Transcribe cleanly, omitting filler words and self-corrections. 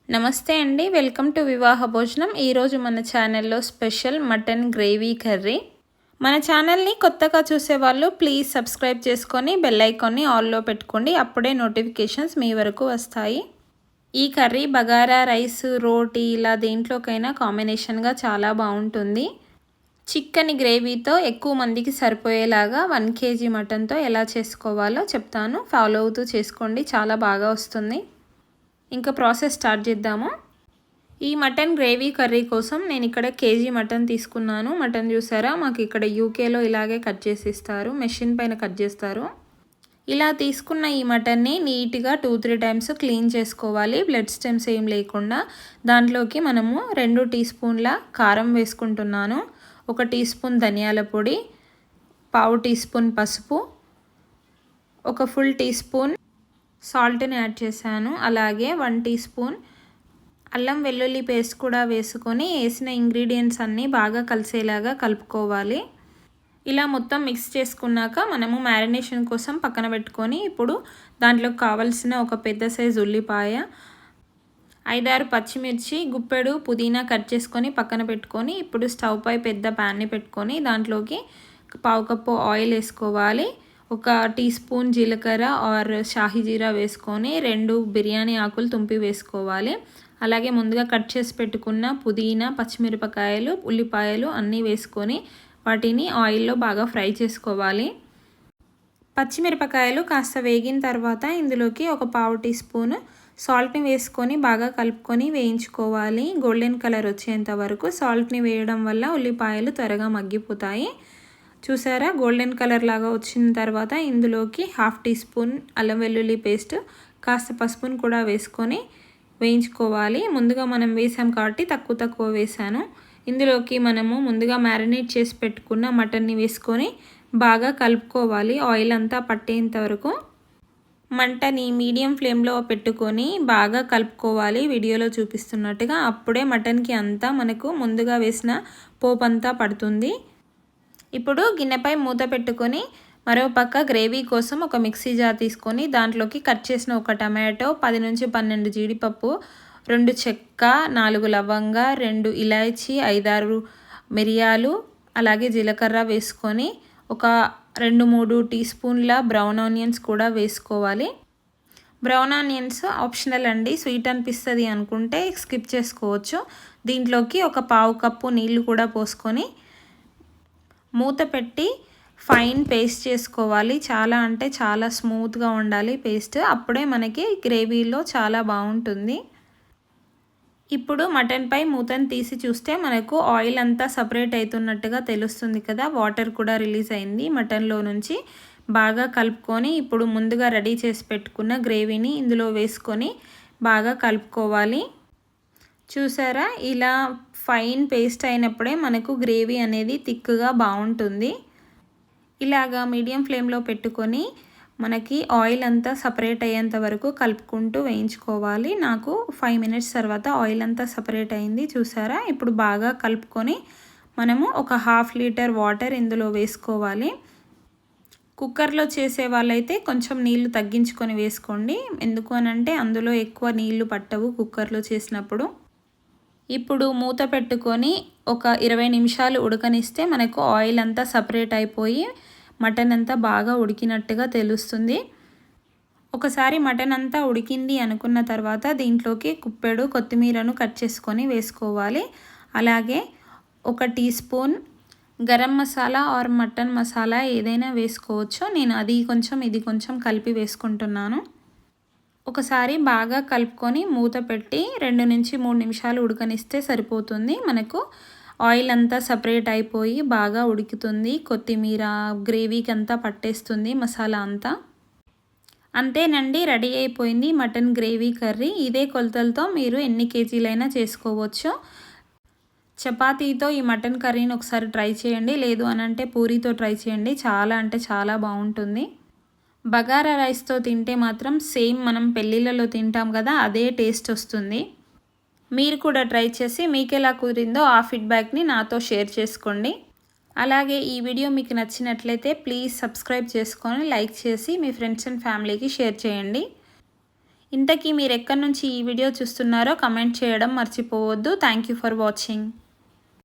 నమస్తే అండి, welcome to వివాహ భోజనం. ఈరోజు మన ఛానల్లో స్పెషల్ మటన్ గ్రేవీ కర్రీ. మన ఛానల్ని కొత్తగా చూసేవాళ్ళు ప్లీజ్ సబ్స్క్రైబ్ చేసుకొని బెల్ ఐకాన్ని ఆల్లో పెట్టుకోండి. అప్పుడే నోటిఫికేషన్స్ మీ వరకు వస్తాయి. ఈ కర్రీ బగారా రైస్, రోటీ ఇలా దేంట్లోకైనా కాంబినేషన్గా చాలా బాగుంటుంది. చిక్కని గ్రేవీతో ఎక్కువ మందికి సరిపోయేలాగా 1 kg మటన్తో ఎలా చేసుకోవాలో చెప్తాను. ఫాలో అవుతూ చేసుకోండి, చాలా బాగా వస్తుంది. ఇంకా ప్రాసెస్ స్టార్ట్ చేద్దాము. ఈ మటన్ గ్రేవీ కర్రీ కోసం నేను ఇక్కడ కేజీ మటన్ తీసుకున్నాను. మటన్ చూసారా, మాకు ఇక్కడ యూకేలో ఇలాగే కట్ చేసి ఇస్తారు, మెషిన్ పైన కట్ చేస్తారు. ఇలా తీసుకున్న ఈ మటన్ని నీట్గా 2-3 టైమ్స్ క్లీన్ చేసుకోవాలి, బ్లడ్ స్టెమ్స్ ఏం లేకుండా. దాంట్లోకి మనము 2 టీ స్పూన్ల కారం వేసుకుంటున్నాను, 1 టీ స్పూన్ ధనియాల పొడి, 1/2 టీ స్పూన్ పసుపు, 1 ఫుల్ టీ స్పూన్ సాల్ట్ని యాడ్ చేశాను. అలాగే 1 టీ స్పూన్ అల్లం వెల్లుల్లి పేస్ట్ కూడా వేసుకొని వేసిన ఇంగ్రీడియంట్స్ అన్నీ బాగా కలిసేలాగా కలుపుకోవాలి. ఇలా మొత్తం మిక్స్ చేసుకున్నాక మనము మ్యారినేషన్ కోసం పక్కన పెట్టుకొని ఇప్పుడు దాంట్లోకి కావాల్సిన ఒక పెద్ద సైజు ఉల్లిపాయ, 5-6 పచ్చిమిర్చి, గుప్పెడు పుదీనా కట్ చేసుకొని పక్కన పెట్టుకొని ఇప్పుడు స్టవ్ పై పెద్ద ప్యాన్ని పెట్టుకొని దాంట్లోకి 1/2 కప్పు ఆయిల్ వేసుకోవాలి. 1 టీ స్పూన్ జీలకర్ర ఆర్ షాహీ జీరా వేసుకొని 2 బిర్యానీ ఆకులు తుంపి వేసుకోవాలి. అలాగే ముందుగా కట్ చేసి పెట్టుకున్న పుదీనా, పచ్చిమిరపకాయలు, ఉల్లిపాయలు అన్నీ వేసుకొని వాటిని ఆయిల్లో బాగా ఫ్రై చేసుకోవాలి. పచ్చిమిరపకాయలు కాస్త వేగిన తర్వాత ఇందులోకి 1/4 టీ స్పూన్ సాల్ట్ని వేసుకొని బాగా కలుపుకొని వేయించుకోవాలి. గోల్డెన్ కలర్ వచ్చేంత వరకు సాల్ట్ని వేయడం వల్ల ఉల్లిపాయలు త్వరగా మగ్గిపోతాయి. చూసారా, గోల్డెన్ కలర్ లాగా వచ్చిన తర్వాత ఇందులోకి 1/2 టీ స్పూన్ అల్లం వెల్లుల్లి పేస్ట్, కాస్త పసుపును కూడా వేసుకొని వేయించుకోవాలి. ముందుగా మనం వేసాం కాబట్టి తక్కువ వేసాను. ఇందులోకి మనము ముందుగా మ్యారినేట్ చేసి పెట్టుకున్న మటన్ని వేసుకొని బాగా కలుపుకోవాలి, ఆయిల్ అంతా పట్టేంత వరకు. మంటని మీడియం ఫ్లేమ్లో పెట్టుకొని బాగా కలుపుకోవాలి, వీడియోలో చూపిస్తున్నట్టుగా. అప్పుడే మటన్కి అంతా మనకు ముందుగా వేసిన పోపు అంతా పడుతుంది. ఇప్పుడు గిన్నెపై మూత పెట్టుకొని మరో పక్క గ్రేవీ కోసం ఒక మిక్సీ జార్ తీసుకొని దాంట్లోకి కట్ చేసిన 1 టమాటో, 10-12 జీడిపప్పు, 2 చెక్క, 4 లవంగ, 2 ఇలాచీ, 5-6 మిరియాలు, అలాగే జీలకర్ర వేసుకొని ఒక 2-3 టీ స్పూన్ల బ్రౌన్ ఆనియన్స్ కూడా వేసుకోవాలి. బ్రౌన్ ఆనియన్స్ ఆప్షనల్ అండి, స్వీట్ అనిపిస్తుంది అనుకుంటే స్కిప్ చేసుకోవచ్చు. దీంట్లోకి 1/4 కప్పు నీళ్లు కూడా పోసుకొని మూత పెట్టి ఫైన్ పేస్ట్ చేసుకోవాలి. చాలా అంటే చాలా స్మూత్గా ఉండాలి పేస్ట్, అప్పుడే మనకి గ్రేవీలో చాలా బాగుంటుంది. ఇప్పుడు మటన్పై మూతను తీసి చూస్తే మనకు ఆయిల్ అంతా సపరేట్ అవుతున్నట్టుగా తెలుస్తుంది కదా, వాటర్ కూడా రిలీజ్ అయింది మటన్లో నుంచి. బాగా కలుపుకొని ఇప్పుడు ముందుగా రెడీ చేసి పెట్టుకున్న గ్రేవీని ఇందులో వేసుకొని బాగా కలుపుకోవాలి. చూసారా, ఇలా ఫైన్ పేస్ట్ అయినప్పుడే మనకు గ్రేవీ అనేది థిక్గా బాగుంటుంది. ఇలాగా మీడియం ఫ్లేమ్లో పెట్టుకొని మనకి ఆయిల్ అంతా సపరేట్ అయ్యేంత వరకు కలుపుకుంటూ వేయించుకోవాలి. నాకు 5 మినిట్స్ తర్వాత ఆయిల్ అంతా సపరేట్ అయింది. చూసారా, ఇప్పుడు బాగా కలుపుకొని మనము ఒక 1/2 లీటర్ వాటర్ ఇందులో వేసుకోవాలి. కుక్కర్లో చేసే వాళ్ళైతే కొంచెం నీళ్లు తగ్గించుకొని వేసుకోండి, ఎందుకు అనంటే అందులో ఎక్కువ నీళ్లు పట్టవు కుక్కర్లో చేసినప్పుడు. ఇప్పుడు మూత పెట్టుకొని ఒక 20 నిమిషాలు ఉడకనిస్తే మనకు ఆయిల్ అంతా సపరేట్ అయిపోయి మటన్ అంతా బాగా ఉడికినట్టుగా తెలుస్తుంది. ఒకసారి మటన్ అంతా ఉడికింది అనుకున్న తర్వాత దీంట్లోకి కుప్పెడు కొత్తిమీరను కట్ చేసుకొని వేసుకోవాలి. అలాగే 1 teaspoon garam masala or mutton masala ఏదైనా వేసుకోవచ్చు, నేను అది కొంచెం ఇది కొంచెం కలిపి వేసుకుంటున్నాను. ఒకసారి బాగా కలుపుకొని మూత పెట్టి 2-3 నిమిషాలు ఉడకనిస్తే సరిపోతుంది. మనకు ఆయిల్ అంతా సపరేట్ అయిపోయి బాగా ఉడుకుతుంది, కొత్తిమీర గ్రేవీకి అంతా పట్టేస్తుంది మసాలా అంతా. అంతేనండి, రెడీ అయిపోయింది మటన్ గ్రేవీ కర్రీ. ఇదే కొలతలతో మీరు ఎన్ని కేజీలైనా చేసుకోవచ్చు. చపాతీతో ఈ మటన్ కర్రీని ఒకసారి ట్రై చేయండి, లేదు అనంటే పూరీతో ట్రై చేయండి, చాలా అంటే చాలా బాగుంటుంది. బగారా రైస్తో తింటే మాత్రం సేమ్ మనం పెళ్ళిళ్ళలో తింటాం కదా, అదే టేస్ట్ వస్తుంది. మీరు కూడా ట్రై చేసి మీకు ఎలా కుదిరిందో ఆ ఫీడ్బ్యాక్ని నాతో షేర్ చేసుకోండి. అలాగే ఈ వీడియో మీకు నచ్చినట్లయితే ప్లీజ్ సబ్స్క్రైబ్ చేసుకొని లైక్ చేసి మీ ఫ్రెండ్స్ అండ్ ఫ్యామిలీకి షేర్ చేయండి. ఇంతకీ మీరు ఎక్కడి నుంచి ఈ వీడియో చూస్తున్నారో కమెంట్ చేయడం మర్చిపోవద్దు. Thank you for watching.